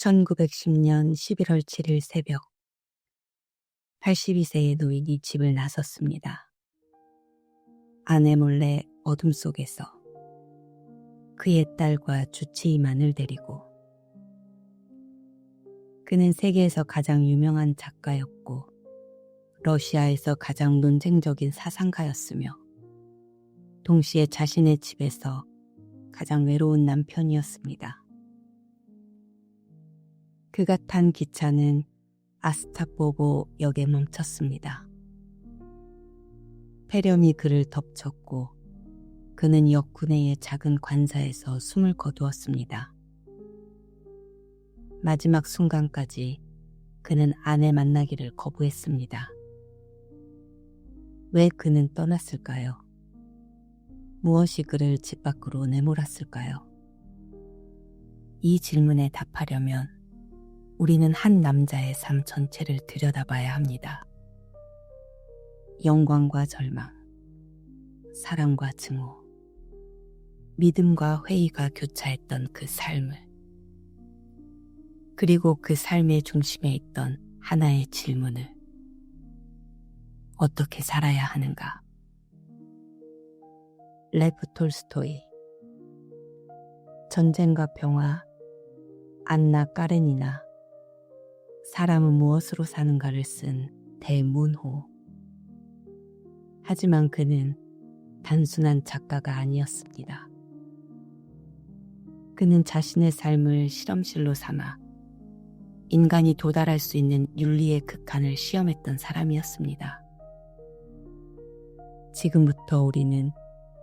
1910년 11월 7일 새벽 82세의 노인이 집을 나섰습니다. 아내 몰래 어둠 속에서 그의 딸과 주치의만을 데리고. 그는 세계에서 가장 유명한 작가였고 러시아에서 가장 논쟁적인 사상가였으며 동시에 자신의 집에서 가장 외로운 남편이었습니다. 그가 탄 기차는 아스타포보 역에 멈췄습니다. 폐렴이 그를 덮쳤고 그는 역 구내의 작은 관사에서 숨을 거두었습니다. 마지막 순간까지 그는 아내 만나기를 거부했습니다. 왜 그는 떠났을까요? 무엇이 그를 집 밖으로 내몰았을까요? 이 질문에 답하려면 우리는 한 남자의 삶 전체를 들여다봐야 합니다. 영광과 절망, 사랑과 증오, 믿음과 회의가 교차했던 그 삶을, 그리고 그 삶의 중심에 있던 하나의 질문을, 어떻게 살아야 하는가? 레프 톨스토이. 전쟁과 평화, 안나 까레니나. 사람은 무엇으로 사는가를 쓴 대문호. 하지만 그는 단순한 작가가 아니었습니다. 그는 자신의 삶을 실험실로 삼아 인간이 도달할 수 있는 윤리의 극한을 시험했던 사람이었습니다. 지금부터 우리는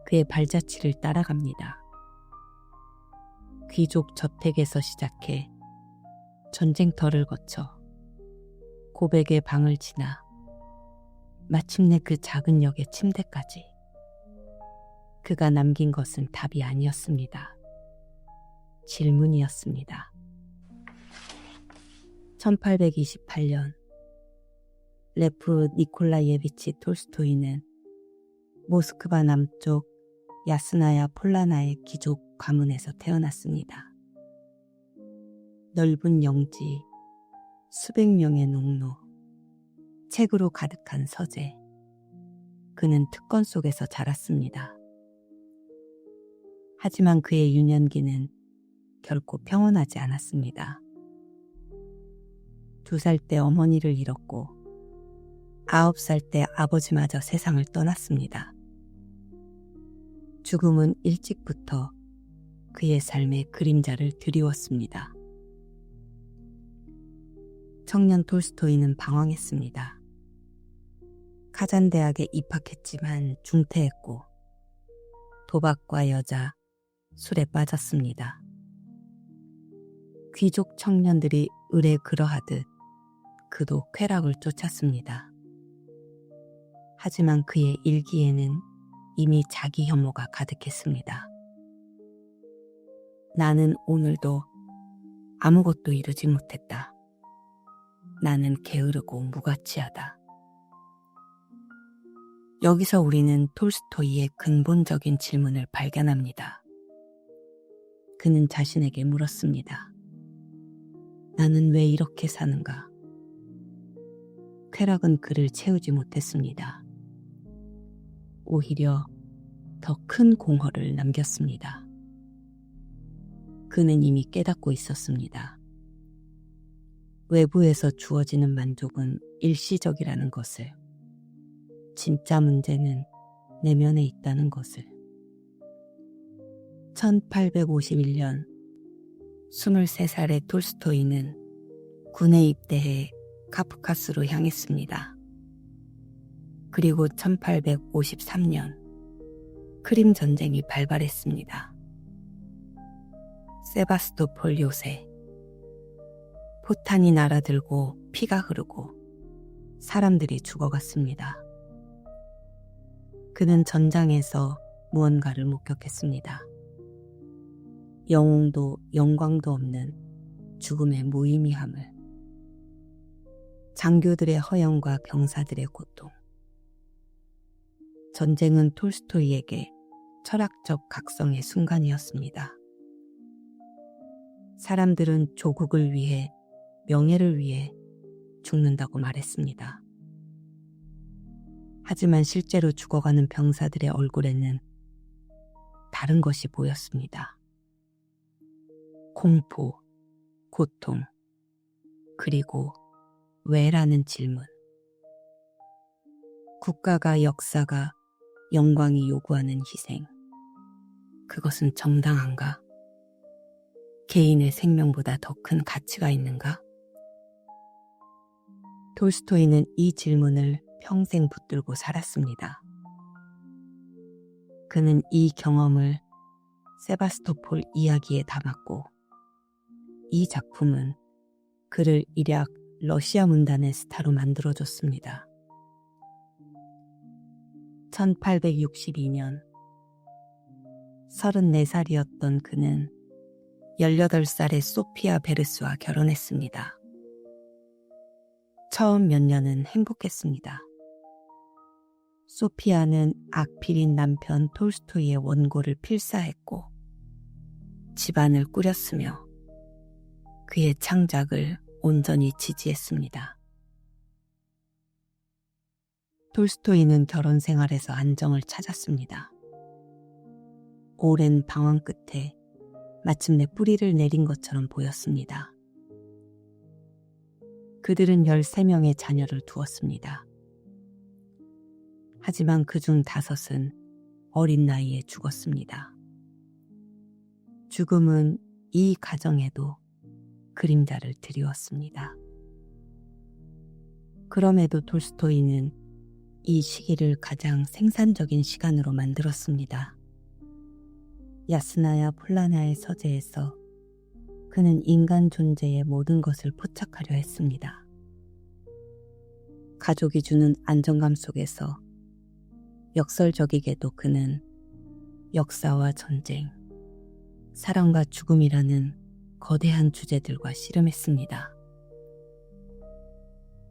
그의 발자취를 따라갑니다. 귀족 저택에서 시작해 전쟁터를 거쳐 고백의 방을 지나 마침내 그 작은 역의 침대까지. 그가 남긴 것은 답이 아니었습니다. 질문이었습니다. 1828년 레프 니콜라예비치 톨스토이는 모스크바 남쪽 야스나야 폴라나의 귀족 가문에서 태어났습니다. 넓은 영지, 수백 명의 농노, 책으로 가득한 서재. 그는 특권 속에서 자랐습니다. 하지만 그의 유년기는 결코 평온하지 않았습니다. 2살 때 어머니를 잃었고 9살 때 아버지마저 세상을 떠났습니다. 죽음은 일찍부터 그의 삶의 그림자를 드리웠습니다. 청년 톨스토이는 방황했습니다. 카잔 대학에 입학했지만 중퇴했고 도박과 여자, 술에 빠졌습니다. 귀족 청년들이 을에 그러하듯 그도 쾌락을 쫓았습니다. 하지만 그의 일기에는 이미 자기 혐오가 가득했습니다. 나는 오늘도 아무것도 이루지 못했다. 나는 게으르고 무가치하다. 여기서 우리는 톨스토이의 근본적인 질문을 발견합니다. 그는 자신에게 물었습니다. 나는 왜 이렇게 사는가? 쾌락은 그를 채우지 못했습니다. 오히려 더 큰 공허를 남겼습니다. 그는 이미 깨닫고 있었습니다. 외부에서 주어지는 만족은 일시적이라는 것을, 진짜 문제는 내면에 있다는 것을. 1851년 23살의 톨스토이는 군에 입대해 카프카스로 향했습니다. 그리고 1853년 크림 전쟁이 발발했습니다. 세바스토폴 요새. 포탄이 날아들고 피가 흐르고 사람들이 죽어갔습니다. 그는 전장에서 무언가를 목격했습니다. 영웅도 영광도 없는 죽음의 무의미함을. 장교들의 허영과 병사들의 고통. 전쟁은 톨스토이에게 철학적 각성의 순간이었습니다. 사람들은 조국을 위해, 명예를 위해 죽는다고 말했습니다. 하지만 실제로 죽어가는 병사들의 얼굴에는 다른 것이 보였습니다. 공포, 고통, 그리고 왜라는 질문. 국가가, 역사가, 영광이 요구하는 희생. 그것은 정당한가? 개인의 생명보다 더 큰 가치가 있는가? 톨스토이는 이 질문을 평생 붙들고 살았습니다. 그는 이 경험을 세바스토폴 이야기에 담았고, 이 작품은 그를 일약 러시아 문단의 스타로 만들어줬습니다. 1862년 34살이었던 그는 18살의 소피아 베르스와 결혼했습니다. 처음 몇 년은 행복했습니다. 소피아는 악필인 남편 톨스토이의 원고를 필사했고 집안을 꾸렸으며 그의 창작을 온전히 지지했습니다. 톨스토이는 결혼 생활에서 안정을 찾았습니다. 오랜 방황 끝에 마침내 뿌리를 내린 것처럼 보였습니다. 그들은 13명의 자녀를 두었습니다. 하지만 그중 5은 어린 나이에 죽었습니다. 죽음은 이 가정에도 그림자를 드리웠습니다. 그럼에도 톨스토이는 이 시기를 가장 생산적인 시간으로 만들었습니다. 야스나야 폴라나의 서재에서 그는 인간 존재의 모든 것을 포착하려 했습니다. 가족이 주는 안정감 속에서 역설적이게도 그는 역사와 전쟁, 사랑과 죽음이라는 거대한 주제들과 씨름했습니다.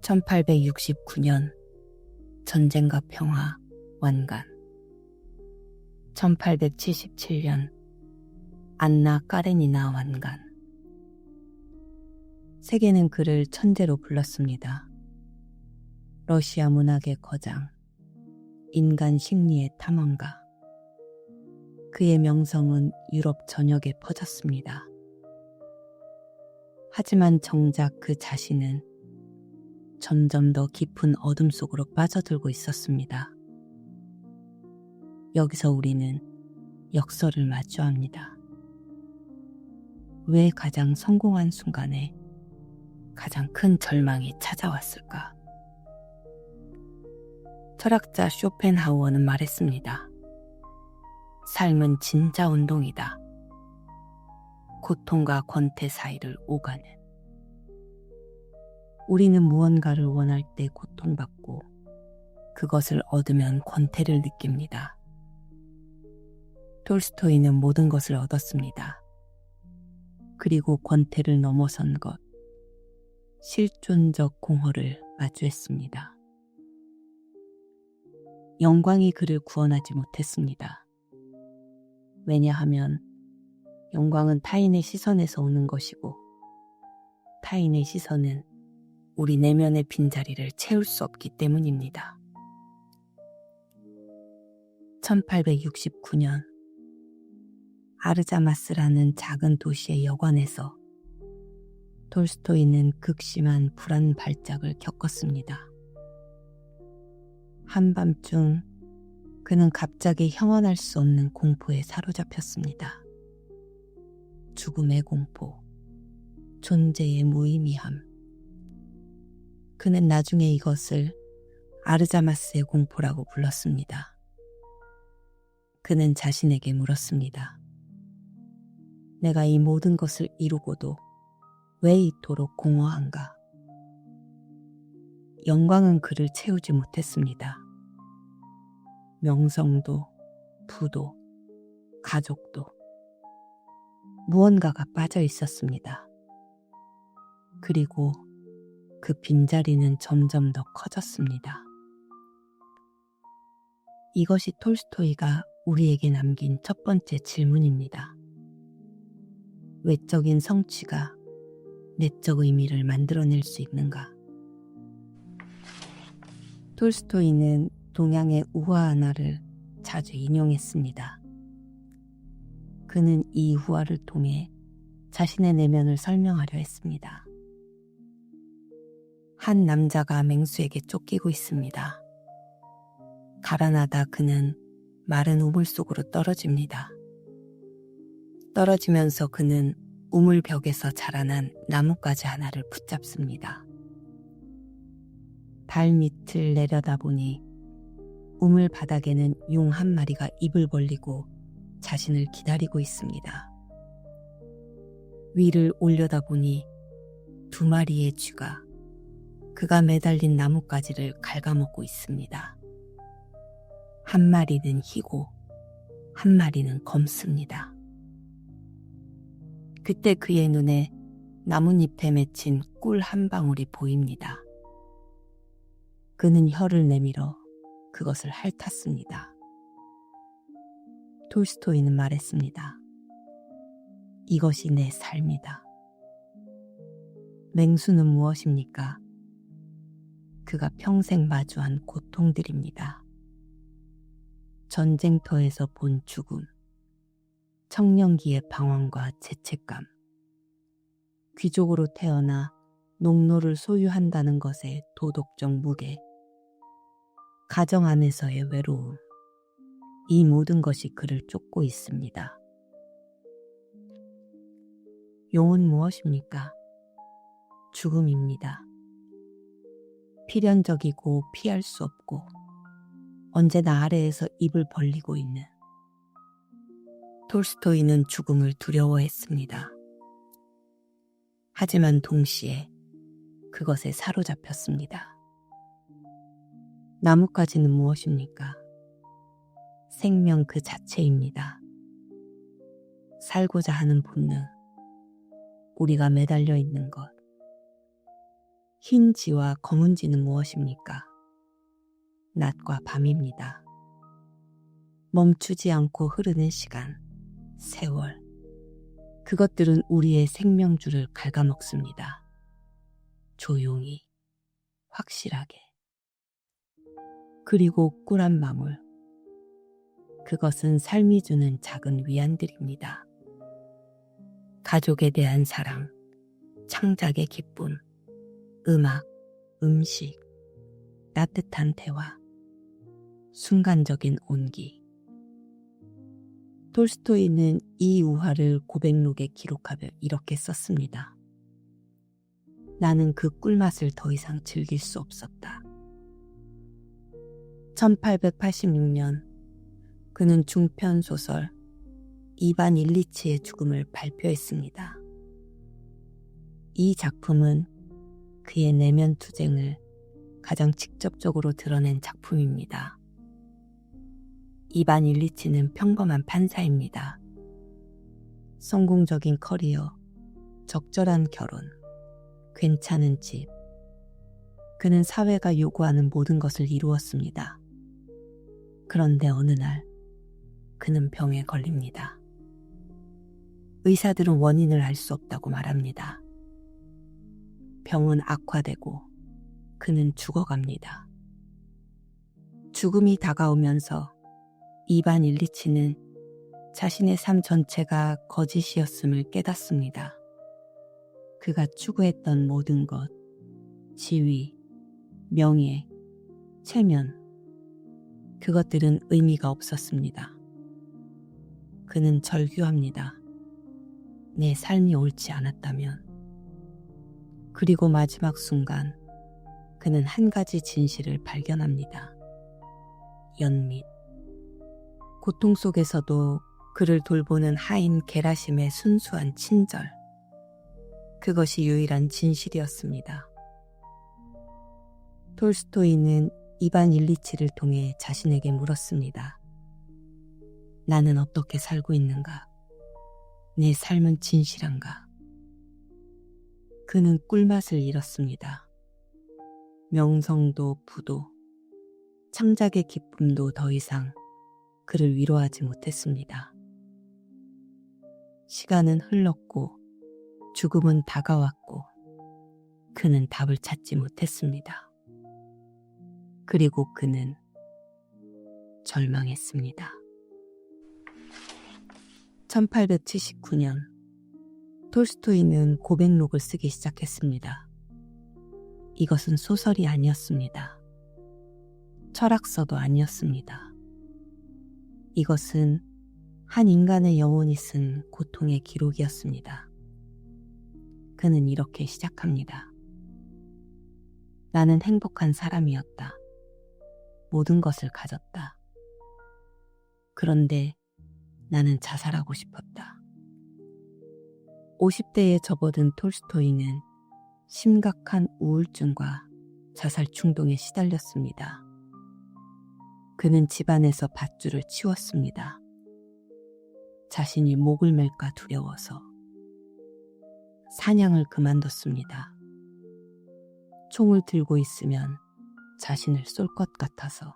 1869년 전쟁과 평화, 완간. 1877년 안나 까레니나 완간. 세계는 그를 천재로 불렀습니다. 러시아 문학의 거장, 인간 심리의 탐험가. 그의 명성은 유럽 전역에 퍼졌습니다. 하지만 정작 그 자신은 점점 더 깊은 어둠 속으로 빠져들고 있었습니다. 여기서 우리는 역설을 마주합니다. 왜 가장 성공한 순간에 가장 큰 절망이 찾아왔을까? 철학자 쇼펜하우어는 말했습니다. 삶은 진짜 운동이다. 고통과 권태 사이를 오가는. 우리는 무언가를 원할 때 고통받고 그것을 얻으면 권태를 느낍니다. 톨스토이는 모든 것을 얻었습니다. 그리고 권태를 넘어선 것, 실존적 공허를 마주했습니다. 영광이 그를 구원하지 못했습니다. 왜냐하면 영광은 타인의 시선에서 오는 것이고 타인의 시선은 우리 내면의 빈자리를 채울 수 없기 때문입니다. 1869년 아르자마스라는 작은 도시의 여관에서 톨스토이는 극심한 불안 발작을 겪었습니다. 한밤중 그는 갑자기 형언할 수 없는 공포에 사로잡혔습니다. 죽음의 공포, 존재의 무의미함. 그는 나중에 이것을 아르자마스의 공포라고 불렀습니다. 그는 자신에게 물었습니다. 내가 이 모든 것을 이루고도 왜 이토록 공허한가? 영광은 그를 채우지 못했습니다. 명성도, 부도, 가족도 무언가가 빠져 있었습니다. 그리고 그 빈자리는 점점 더 커졌습니다. 이것이 톨스토이가 우리에게 남긴 첫 번째 질문입니다. 외적인 성취가 내적 의미를 만들어낼 수 있는가? 톨스토이는 동양의 우화하나를 자주 인용했습니다. 그는 이 우화를 통해 자신의 내면을 설명하려 했습니다. 한 남자가 맹수에게 쫓기고 있습니다. 가라나다 그는 마른 우물 속으로 떨어집니다. 떨어지면서 그는 우물 벽에서 자라난 나뭇가지 하나를 붙잡습니다. 발 밑을 내려다보니 우물 바닥에는 용 한 마리가 입을 벌리고 자신을 기다리고 있습니다. 위를 올려다보니 두 마리의 쥐가 그가 매달린 나뭇가지를 갉아먹고 있습니다. 한 마리는 희고 한 마리는 검습니다. 그때 그의 눈에 나뭇잎에 맺힌 꿀 한 방울이 보입니다. 그는 혀를 내밀어 그것을 핥았습니다. 톨스토이는 말했습니다. 이것이 내 삶이다. 맹수는 무엇입니까? 그가 평생 마주한 고통들입니다. 전쟁터에서 본 죽음, 청년기의 방황과 죄책감, 귀족으로 태어나 농노를 소유한다는 것의 도덕적 무게, 가정 안에서의 외로움, 이 모든 것이 그를 쫓고 있습니다. 용은 무엇입니까? 죽음입니다. 필연적이고 피할 수 없고 언제나 아래에서 입을 벌리고 있는. 톨스토이는 죽음을 두려워했습니다. 하지만 동시에 그것에 사로잡혔습니다. 나뭇가지는 무엇입니까? 생명 그 자체입니다. 살고자 하는 본능, 우리가 매달려 있는 것. 흰 지와 검은 지는 무엇입니까? 낮과 밤입니다. 멈추지 않고 흐르는 시간, 세월. 그것들은 우리의 생명줄을 갉아먹습니다. 조용히, 확실하게. 그리고 꿀 한 방울. 그것은 삶이 주는 작은 위안들입니다. 가족에 대한 사랑, 창작의 기쁨, 음악, 음식, 따뜻한 대화, 순간적인 온기. 톨스토이는 이 우화를 고백록에 기록하며 이렇게 썼습니다. 나는 그 꿀맛을 더 이상 즐길 수 없었다. 1886년 그는 중편 소설 이반 일리치의 죽음을 발표했습니다. 이 작품은 그의 내면 투쟁을 가장 직접적으로 드러낸 작품입니다. 이반 일리치는 평범한 판사입니다. 성공적인 커리어, 적절한 결혼, 괜찮은 집. 그는 사회가 요구하는 모든 것을 이루었습니다. 그런데 어느 날 그는 병에 걸립니다. 의사들은 원인을 알 수 없다고 말합니다. 병은 악화되고 그는 죽어갑니다. 죽음이 다가오면서 이반 일리치는 자신의 삶 전체가 거짓이었음을 깨닫습니다. 그가 추구했던 모든 것, 지위, 명예, 체면, 그것들은 의미가 없었습니다. 그는 절규합니다. 내 삶이 옳지 않았다면. 그리고 마지막 순간 그는 한 가지 진실을 발견합니다. 연민. 고통 속에서도 그를 돌보는 하인 게라심의 순수한 친절. 그것이 유일한 진실이었습니다. 톨스토이는 이반 일리치를 통해 자신에게 물었습니다. 나는 어떻게 살고 있는가? 내 삶은 진실한가? 그는 꿀맛을 잃었습니다. 명성도 부도, 창작의 기쁨도 더 이상 그를 위로하지 못했습니다. 시간은 흘렀고 죽음은 다가왔고 그는 답을 찾지 못했습니다. 그리고 그는 절망했습니다. 1879년 톨스토이는 고백록을 쓰기 시작했습니다. 이것은 소설이 아니었습니다. 철학서도 아니었습니다. 이것은 한 인간의 영혼이 쓴 고통의 기록이었습니다. 그는 이렇게 시작합니다. 나는 행복한 사람이었다. 모든 것을 가졌다. 그런데 나는 자살하고 싶었다. 50대에 접어든 톨스토이는 심각한 우울증과 자살 충동에 시달렸습니다. 그는 집안에서 밧줄을 치웠습니다. 자신이 목을 맬까 두려워서 사냥을 그만뒀습니다. 총을 들고 있으면 자신을 쏠 것 같아서.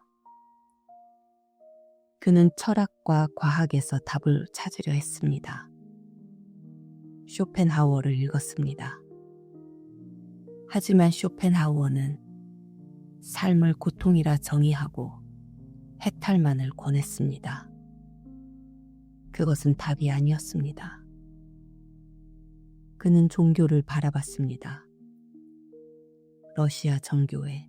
그는 철학과 과학에서 답을 찾으려 했습니다. 쇼펜하우어를 읽었습니다. 하지만 쇼펜하우어는 삶을 고통이라 정의하고 해탈만을 권했습니다. 그것은 답이 아니었습니다. 그는 종교를 바라봤습니다. 러시아 정교회.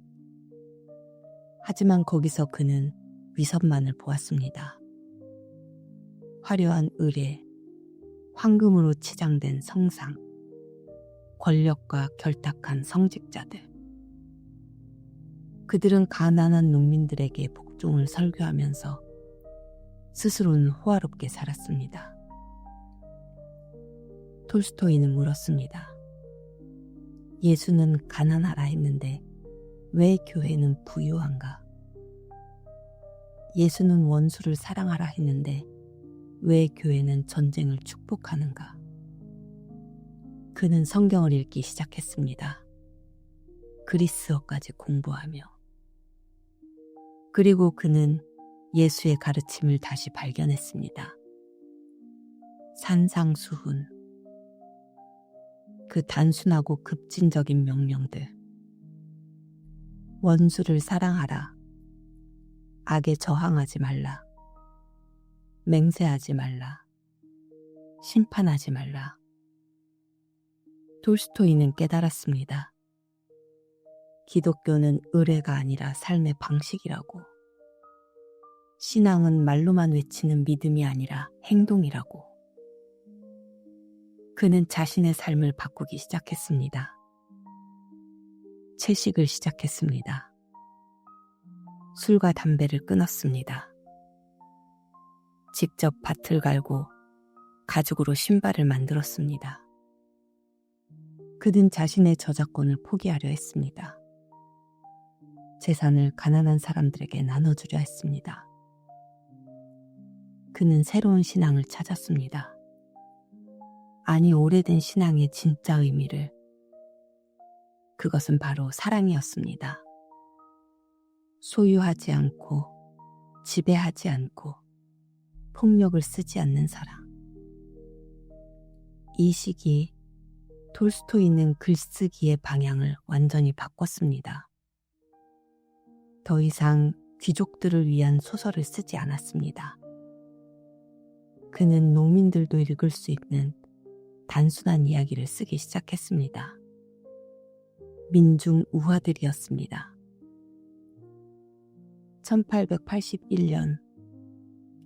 하지만 거기서 그는 위선만을 보았습니다. 화려한 의례, 황금으로 치장된 성상, 권력과 결탁한 성직자들. 그들은 가난한 농민들에게 복종을 설교하면서 스스로는 호화롭게 살았습니다. 톨스토이는 물었습니다. 예수는 가난하라 했는데 왜 교회는 부유한가? 예수는 원수를 사랑하라 했는데 왜 교회는 전쟁을 축복하는가? 그는 성경을 읽기 시작했습니다. 그리스어까지 공부하며. 그리고 그는 예수의 가르침을 다시 발견했습니다. 산상수훈. 그 단순하고 급진적인 명령들. 원수를 사랑하라. 악에 저항하지 말라. 맹세하지 말라. 심판하지 말라. 톨스토이는 깨달았습니다. 기독교는 의례가 아니라 삶의 방식이라고. 신앙은 말로만 외치는 믿음이 아니라 행동이라고. 그는 자신의 삶을 바꾸기 시작했습니다. 채식을 시작했습니다. 술과 담배를 끊었습니다. 직접 밭을 갈고 가죽으로 신발을 만들었습니다. 그는 자신의 저작권을 포기하려 했습니다. 재산을 가난한 사람들에게 나눠주려 했습니다. 그는 새로운 신앙을 찾았습니다. 아니, 오래된 신앙의 진짜 의미를. 그것은 바로 사랑이었습니다. 소유하지 않고, 지배하지 않고, 폭력을 쓰지 않는 사랑. 이 시기 톨스토이는 글쓰기의 방향을 완전히 바꿨습니다. 더 이상 귀족들을 위한 소설을 쓰지 않았습니다. 그는 농민들도 읽을 수 있는 단순한 이야기를 쓰기 시작했습니다. 민중 우화들이었습니다. 1881년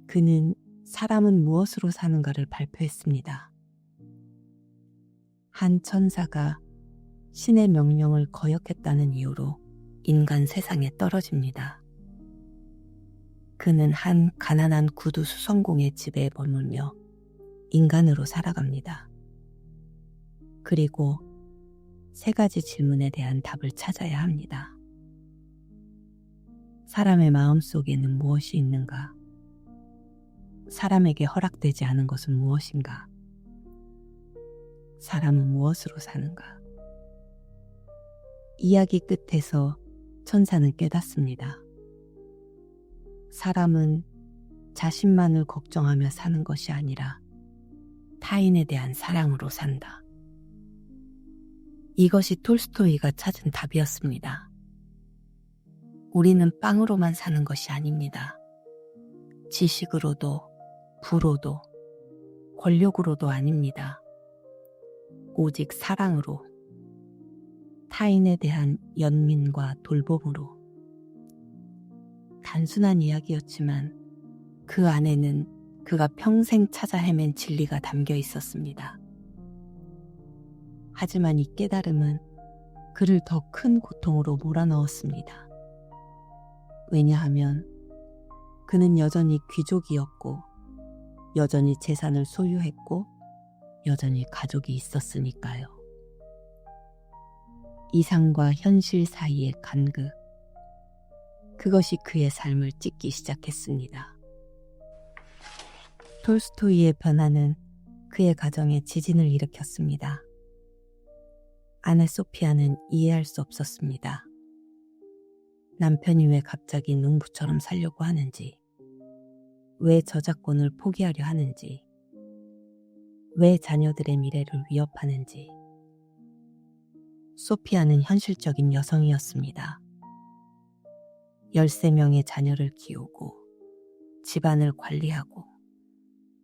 그는 사람은 무엇으로 사는가를 발표했습니다. 한 천사가 신의 명령을 거역했다는 이유로 인간 세상에 떨어집니다. 그는 한 가난한 구두 수성공의 집에 머물며 인간으로 살아갑니다. 그리고 3가지 질문에 대한 답을 찾아야 합니다. 사람의 마음 속에는 무엇이 있는가? 사람에게 허락되지 않은 것은 무엇인가? 사람은 무엇으로 사는가? 이야기 끝에서 천사는 깨닫습니다. 사람은 자신만을 걱정하며 사는 것이 아니라 타인에 대한 사랑으로 산다. 이것이 톨스토이가 찾은 답이었습니다. 우리는 빵으로만 사는 것이 아닙니다. 지식으로도, 부로도, 권력으로도 아닙니다. 오직 사랑으로, 타인에 대한 연민과 돌봄으로. 단순한 이야기였지만 그 안에는 그가 평생 찾아 헤맨 진리가 담겨 있었습니다. 하지만 이 깨달음은 그를 더 큰 고통으로 몰아넣었습니다. 왜냐하면 그는 여전히 귀족이었고, 여전히 재산을 소유했고, 여전히 가족이 있었으니까요. 이상과 현실 사이의 간극, 그것이 그의 삶을 찢기 시작했습니다. 톨스토이의 변화는 그의 가정에 지진을 일으켰습니다. 아내 소피아는 이해할 수 없었습니다. 남편이 왜 갑자기 농부처럼 살려고 하는지, 왜 저작권을 포기하려 하는지, 왜 자녀들의 미래를 위협하는지. 소피아는 현실적인 여성이었습니다. 13명의 자녀를 키우고 집안을 관리하고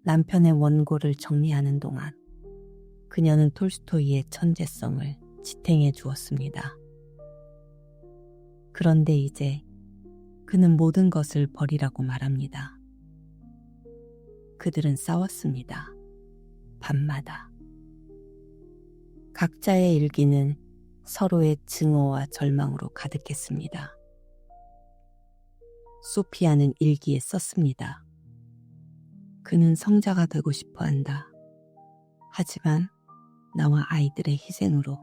남편의 원고를 정리하는 동안 그녀는 톨스토이의 천재성을 지탱해 주었습니다. 그런데 이제 그는 모든 것을 버리라고 말합니다. 그들은 싸웠습니다. 밤마다. 각자의 일기는 서로의 증오와 절망으로 가득했습니다. 소피아는 일기에 썼습니다. 그는 성자가 되고 싶어 한다. 하지만 나와 아이들의 희생으로.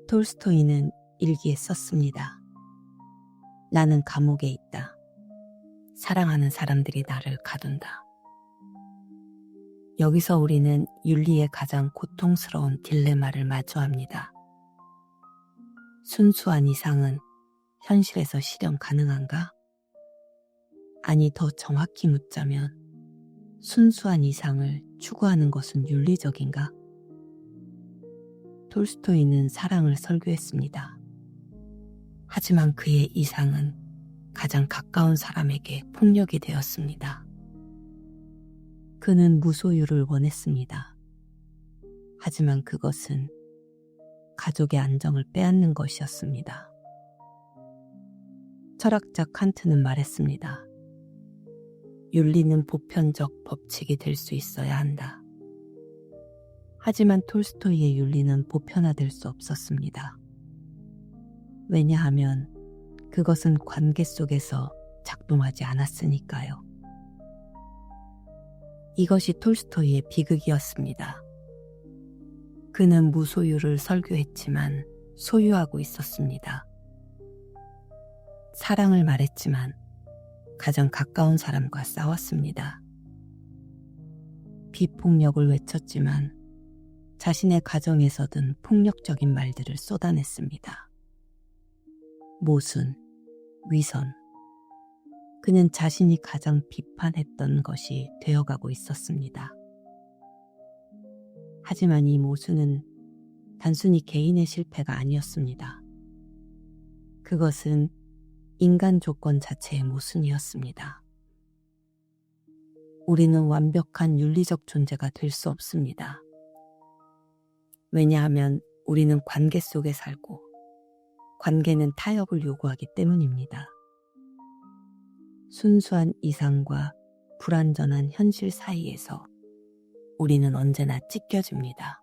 톨스토이는 일기에 썼습니다. 나는 감옥에 있다. 사랑하는 사람들이 나를 가둔다. 여기서 우리는 윤리의 가장 고통스러운 딜레마를 마주합니다. 순수한 이상은 현실에서 실현 가능한가? 아니, 더 정확히 묻자면 순수한 이상을 추구하는 것은 윤리적인가? 톨스토이는 사랑을 설교했습니다. 하지만 그의 이상은 가장 가까운 사람에게 폭력이 되었습니다. 그는 무소유를 원했습니다. 하지만 그것은 가족의 안정을 빼앗는 것이었습니다. 철학자 칸트는 말했습니다. 윤리는 보편적 법칙이 될 수 있어야 한다. 하지만 톨스토이의 윤리는 보편화될 수 없었습니다. 왜냐하면 그것은 관계 속에서 작동하지 않았으니까요. 이것이 톨스토이의 비극이었습니다. 그는 무소유를 설교했지만 소유하고 있었습니다. 사랑을 말했지만 가장 가까운 사람과 싸웠습니다. 비폭력을 외쳤지만 자신의 가정에서든 폭력적인 말들을 쏟아냈습니다. 모순, 위선. 그는 자신이 가장 비판했던 것이 되어가고 있었습니다. 하지만 이 모순은 단순히 개인의 실패가 아니었습니다. 그것은 인간 조건 자체의 모순이었습니다. 우리는 완벽한 윤리적 존재가 될 수 없습니다. 왜냐하면 우리는 관계 속에 살고 관계는 타협을 요구하기 때문입니다. 순수한 이상과 불완전한 현실 사이에서 우리는 언제나 찢겨집니다.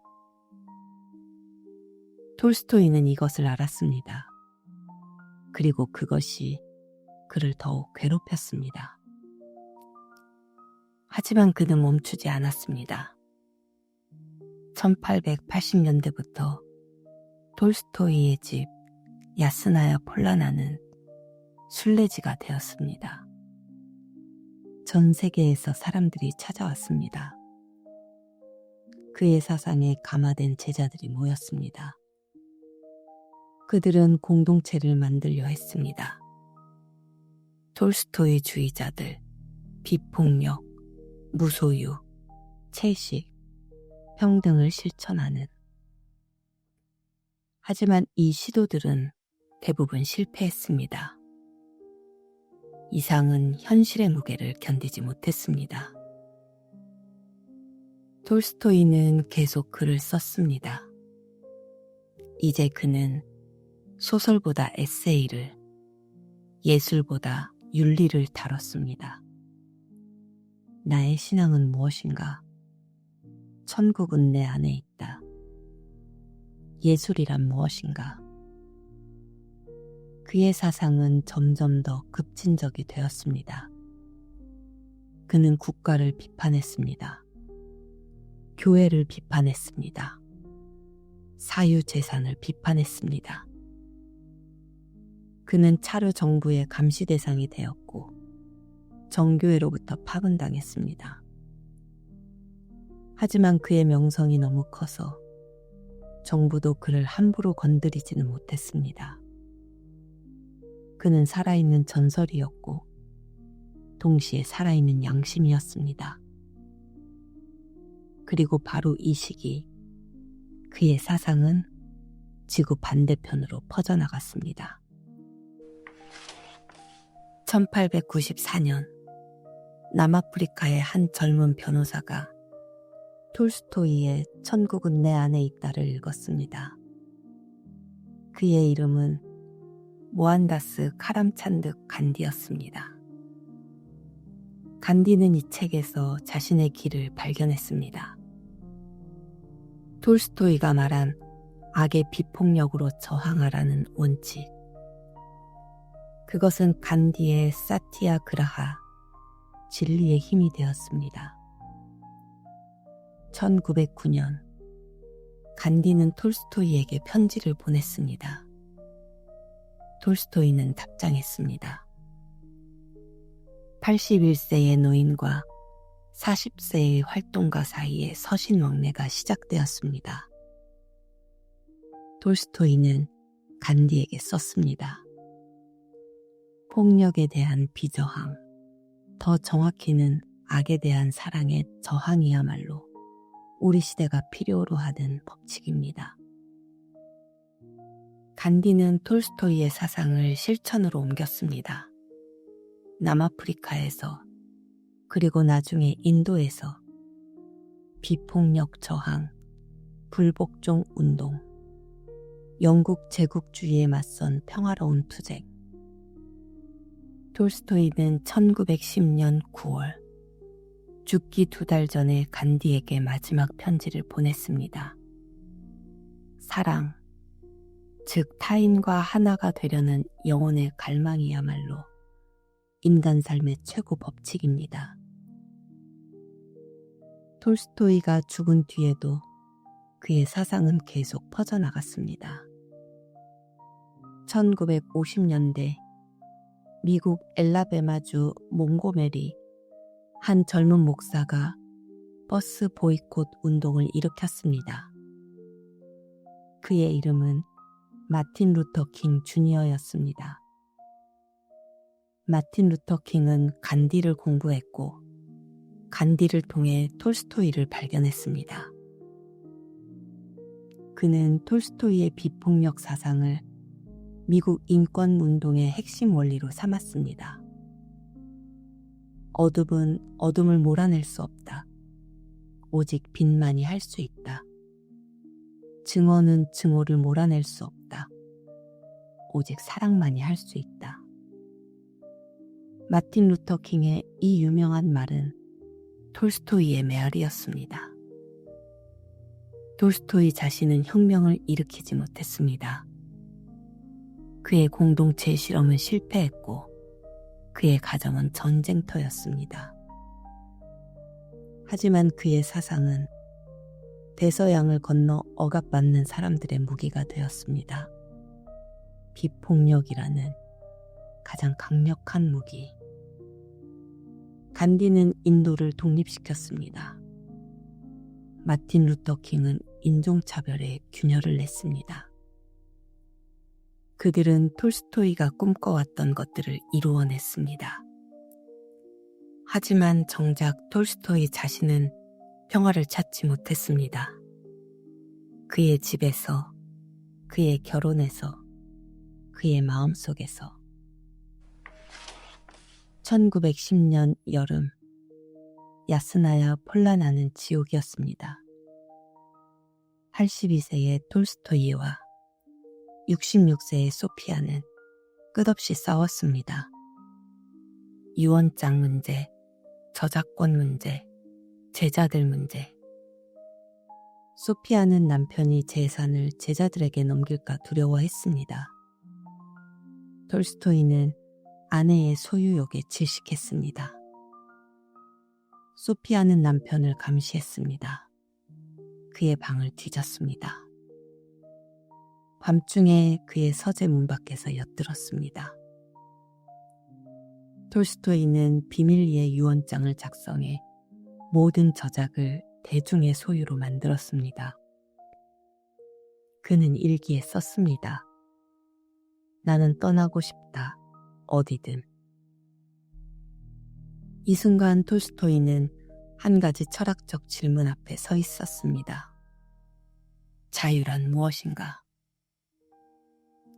톨스토이는 이것을 알았습니다. 그리고 그것이 그를 더욱 괴롭혔습니다. 하지만 그는 멈추지 않았습니다. 1880년대부터 톨스토이의 집 야스나야 폴라나는 순례지가 되었습니다. 전 세계에서 사람들이 찾아왔습니다. 그의 사상에 감화된 제자들이 모였습니다. 그들은 공동체를 만들려 했습니다. 톨스토이 주의자들, 비폭력, 무소유, 채식, 평등을 실천하는. 하지만 이 시도들은 대부분 실패했습니다. 이상은 현실의 무게를 견디지 못했습니다. 톨스토이는 계속 글을 썼습니다. 이제 그는 소설보다 에세이를, 예술보다 윤리를 다뤘습니다. 나의 신앙은 무엇인가? 천국은 내 안에 있다. 예술이란 무엇인가? 그의 사상은 점점 더 급진적이 되었습니다. 그는 국가를 비판했습니다. 교회를 비판했습니다. 사유재산을 비판했습니다. 그는 차르 정부의 감시 대상이 되었고 정교회로부터 파근당했습니다. 하지만 그의 명성이 너무 커서 정부도 그를 함부로 건드리지는 못했습니다. 그는 살아있는 전설이었고 동시에 살아있는 양심이었습니다. 그리고 바로 이 시기 그의 사상은 지구 반대편으로 퍼져나갔습니다. 1894년 남아프리카의 한 젊은 변호사가 톨스토이의 천국은 내 안에 있다를 읽었습니다. 그의 이름은 모한다스 카람찬드 간디였습니다. 간디는 이 책에서 자신의 길을 발견했습니다. 톨스토이가 말한 악의 비폭력으로 저항하라는 원칙. 그것은 간디의 사티아 그라하, 진리의 힘이 되었습니다. 1909년 간디는 톨스토이에게 편지를 보냈습니다. 톨스토이는 답장했습니다. 81세의 노인과 40세의 활동가 사이에 서신왕래가 시작되었습니다. 톨스토이는 간디에게 썼습니다. 폭력에 대한 비저항, 더 정확히는 악에 대한 사랑의 저항이야말로 우리 시대가 필요로 하는 법칙입니다. 간디는 톨스토이의 사상을 실천으로 옮겼습니다. 남아프리카에서 그리고 나중에 인도에서 비폭력 저항, 불복종 운동, 영국 제국주의에 맞선 평화로운 투쟁. 톨스토이는 1910년 9월 죽기 2달 전에 간디에게 마지막 편지를 보냈습니다. 사랑, 즉 타인과 하나가 되려는 영혼의 갈망이야말로 인간 삶의 최고 법칙입니다. 톨스토이가 죽은 뒤에도 그의 사상은 계속 퍼져나갔습니다. 1950년대 미국 엘라베마주 몽고메리 한 젊은 목사가 버스 보이콧 운동을 일으켰습니다. 그의 이름은 마틴 루터 킹 주니어였습니다. 마틴 루터 킹은 간디를 공부했고 간디를 통해 톨스토이를 발견했습니다. 그는 톨스토이의 비폭력 사상을 미국 인권운동의 핵심 원리로 삼았습니다. 어둠은 어둠을 몰아낼 수 없다. 오직 빛만이 할 수 있다. 증오는 증오를 몰아낼 수 없다. 오직 사랑만이 할 수 있다. 마틴 루터 킹의 이 유명한 말은 톨스토이의 메아리였습니다. 톨스토이 자신은 혁명을 일으키지 못했습니다. 그의 공동체 실험은 실패했고 그의 가정은 전쟁터였습니다. 하지만 그의 사상은 대서양을 건너 억압받는 사람들의 무기가 되었습니다. 비폭력이라는 가장 강력한 무기. 간디는 인도를 독립시켰습니다. 마틴 루터 킹은 인종차별에 균열을 냈습니다. 그들은 톨스토이가 꿈꿔왔던 것들을 이루어냈습니다. 하지만 정작 톨스토이 자신은 평화를 찾지 못했습니다. 그의 집에서, 그의 결혼에서, 그의 마음속에서. 1910년 여름, 야스나야 폴라나는 지옥이었습니다. 82세의 톨스토이와 66세의 소피아는 끝없이 싸웠습니다. 유언장 문제, 저작권 문제, 제자들 문제. 소피아는 남편이 재산을 제자들에게 넘길까 두려워했습니다. 톨스토이는 아내의 소유욕에 질식했습니다. 소피아는 남편을 감시했습니다. 그의 방을 뒤졌습니다. 밤중에 그의 서재 문 밖에서 엿들었습니다. 톨스토이는 비밀리에 유언장을 작성해 모든 저작을 대중의 소유로 만들었습니다. 그는 일기에 썼습니다. 나는 떠나고 싶다. 어디든. 이 순간 톨스토이는 한 가지 철학적 질문 앞에 서 있었습니다. 자유란 무엇인가?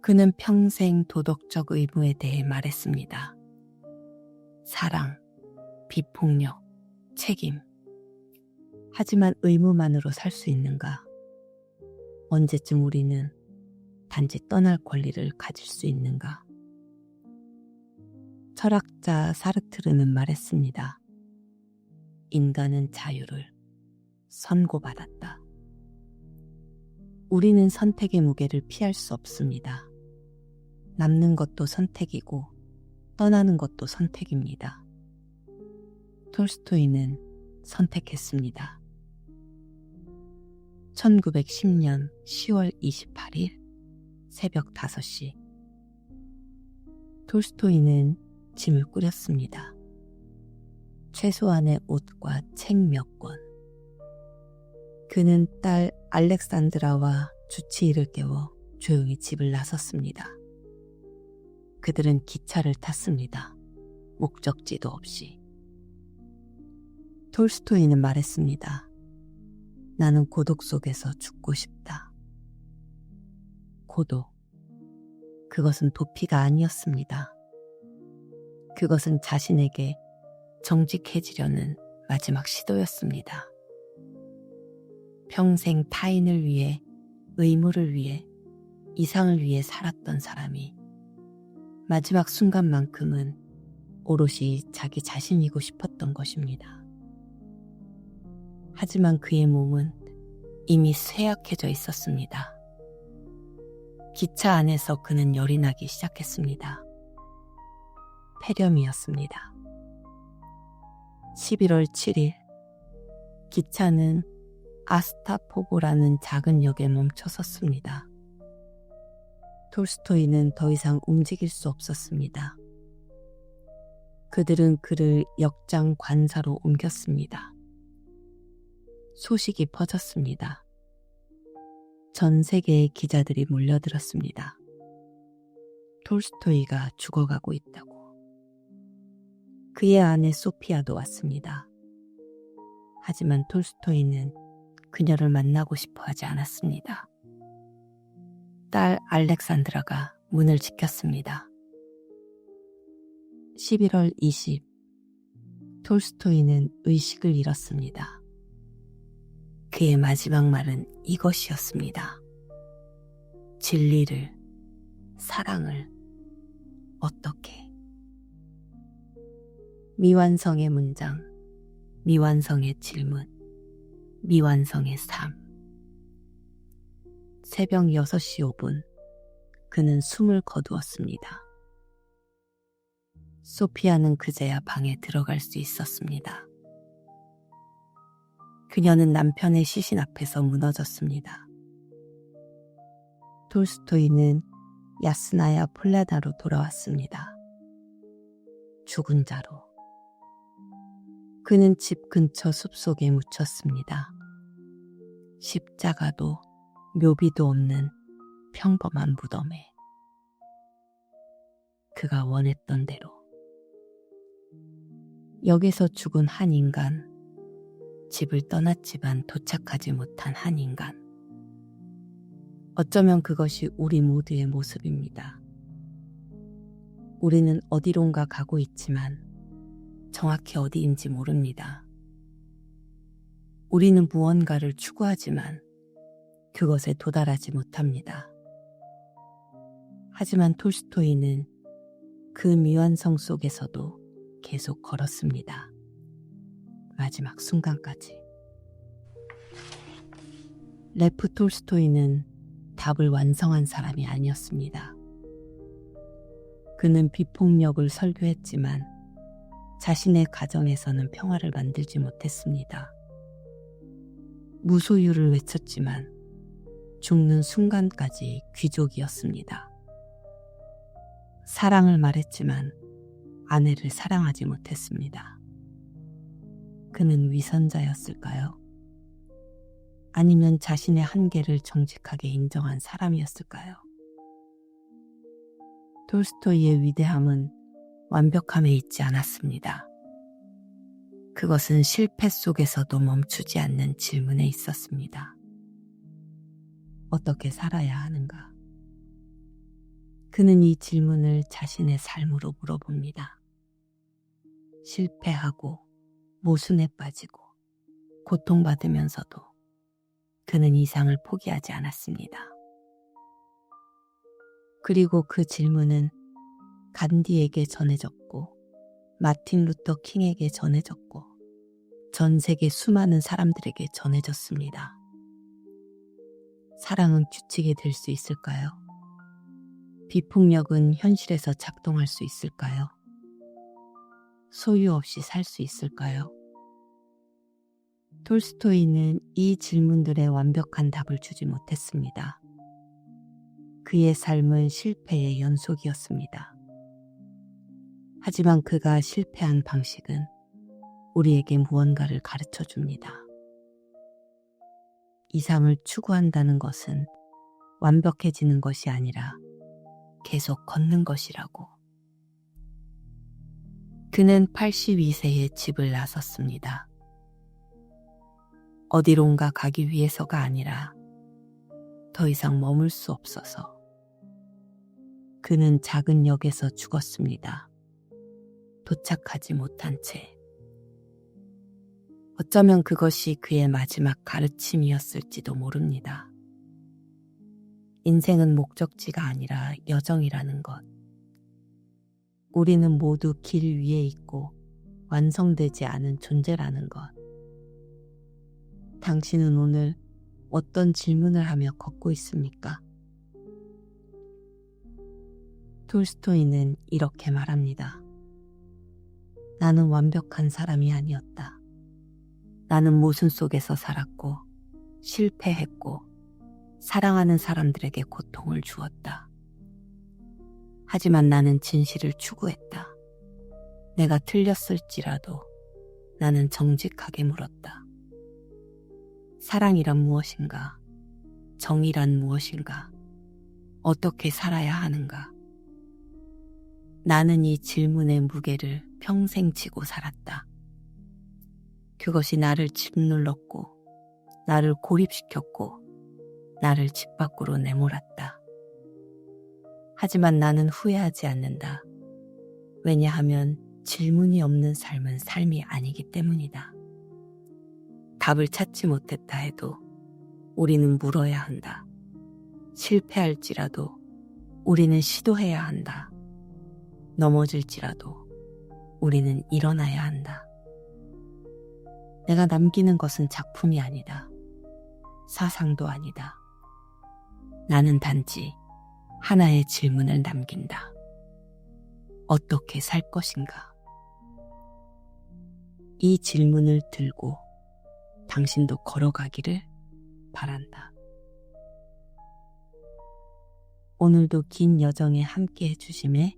그는 평생 도덕적 의무에 대해 말했습니다. 사랑, 비폭력, 책임. 하지만 의무만으로 살 수 있는가? 언제쯤 우리는 단지 떠날 권리를 가질 수 있는가? 철학자 사르트르는 말했습니다. 인간은 자유를 선고받았다. 우리는 선택의 무게를 피할 수 없습니다. 남는 것도 선택이고 떠나는 것도 선택입니다. 톨스토이는 선택했습니다. 1910년 10월 28일 새벽 5시 톨스토이는 짐을 꾸렸습니다. 최소한의 옷과 책 몇 권. 그는 딸 알렉산드라와 주치의를 깨워 조용히 집을 나섰습니다. 그들은 기차를 탔습니다. 목적지도 없이. 톨스토이는 말했습니다. 나는 고독 속에서 죽고 싶다. 고독. 그것은 도피가 아니었습니다. 그것은 자신에게 정직해지려는 마지막 시도였습니다. 평생 타인을 위해, 의무를 위해, 이상을 위해 살았던 사람이 마지막 순간만큼은 오롯이 자기 자신이고 싶었던 것입니다. 하지만 그의 몸은 이미 쇠약해져 있었습니다. 기차 안에서 그는 열이 나기 시작했습니다. 폐렴이었습니다. 11월 7일 기차는 아스타포보라는 작은 역에 멈춰섰습니다. 톨스토이는 더 이상 움직일 수 없었습니다. 그들은 그를 역장 관사로 옮겼습니다. 소식이 퍼졌습니다. 전 세계의 기자들이 몰려들었습니다. 톨스토이가 죽어가고 있다고. 그의 아내 소피아도 왔습니다. 하지만 톨스토이는 그녀를 만나고 싶어 하지 않았습니다. 딸 알렉산드라가 문을 지켰습니다. 11월 20, 톨스토이는 의식을 잃었습니다. 그의 마지막 말은 이것이었습니다. 진리를, 사랑을 어떻게? 미완성의 문장, 미완성의 질문, 미완성의 삶. 새벽 6시 5분, 그는 숨을 거두었습니다. 소피아는 그제야 방에 들어갈 수 있었습니다. 그녀는 남편의 시신 앞에서 무너졌습니다. 톨스토이는 야스나야 폴라나로 돌아왔습니다. 죽은 자로. 그는 집 근처 숲속에 묻혔습니다. 십자가도 묘비도 없는 평범한 무덤에. 그가 원했던 대로. 역에서 죽은 한 인간, 집을 떠났지만 도착하지 못한 한 인간. 어쩌면 그것이 우리 모두의 모습입니다. 우리는 어디론가 가고 있지만 정확히 어디인지 모릅니다. 우리는 무언가를 추구하지만 그것에 도달하지 못합니다. 하지만 톨스토이는 그 미완성 속에서도 계속 걸었습니다. 마지막 순간까지. 레프 톨스토이는 답을 완성한 사람이 아니었습니다. 그는 비폭력을 설교했지만 자신의 가정에서는 평화를 만들지 못했습니다. 무소유를 외쳤지만 죽는 순간까지 귀족이었습니다. 사랑을 말했지만 아내를 사랑하지 못했습니다. 그는 위선자였을까요? 아니면 자신의 한계를 정직하게 인정한 사람이었을까요? 톨스토이의 위대함은 완벽함에 있지 않았습니다. 그것은 실패 속에서도 멈추지 않는 질문에 있었습니다. 어떻게 살아야 하는가? 그는 이 질문을 자신의 삶으로 물어봅니다. 실패하고 모순에 빠지고 고통받으면서도 그는 이상을 포기하지 않았습니다. 그리고 그 질문은 간디에게 전해졌고 마틴 루터 킹에게 전해졌고 전 세계 수많은 사람들에게 전해졌습니다. 사랑은 규칙이 될 수 있을까요? 비폭력은 현실에서 작동할 수 있을까요? 소유 없이 살 수 있을까요? 톨스토이는 이 질문들에 완벽한 답을 주지 못했습니다. 그의 삶은 실패의 연속이었습니다. 하지만 그가 실패한 방식은 우리에게 무언가를 가르쳐 줍니다. 이상을 추구한다는 것은 완벽해지는 것이 아니라 계속 걷는 것이라고. 그는 82세에 집을 나섰습니다. 어디론가 가기 위해서가 아니라 더 이상 머물 수 없어서. 그는 작은 역에서 죽었습니다. 도착하지 못한 채. 어쩌면 그것이 그의 마지막 가르침이었을지도 모릅니다. 인생은 목적지가 아니라 여정이라는 것. 우리는 모두 길 위에 있고 완성되지 않은 존재라는 것. 당신은 오늘 어떤 질문을 하며 걷고 있습니까? 톨스토이는 이렇게 말합니다. 나는 완벽한 사람이 아니었다. 나는 모순 속에서 살았고 실패했고 사랑하는 사람들에게 고통을 주었다. 하지만 나는 진실을 추구했다. 내가 틀렸을지라도 나는 정직하게 물었다. 사랑이란 무엇인가? 정의란 무엇인가? 어떻게 살아야 하는가? 나는 이 질문의 무게를 평생 지고 살았다. 그것이 나를 짓눌렀고, 나를 고립시켰고, 나를 집 밖으로 내몰았다. 하지만 나는 후회하지 않는다. 왜냐하면 질문이 없는 삶은 삶이 아니기 때문이다. 답을 찾지 못했다 해도 우리는 물어야 한다. 실패할지라도 우리는 시도해야 한다. 넘어질지라도 우리는 일어나야 한다. 내가 남기는 것은 작품이 아니다. 사상도 아니다. 나는 단지 하나의 질문을 남긴다. 어떻게 살 것인가? 이 질문을 들고 당신도 걸어가기를 바란다. 오늘도 긴 여정에 함께 해주심에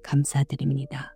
감사드립니다.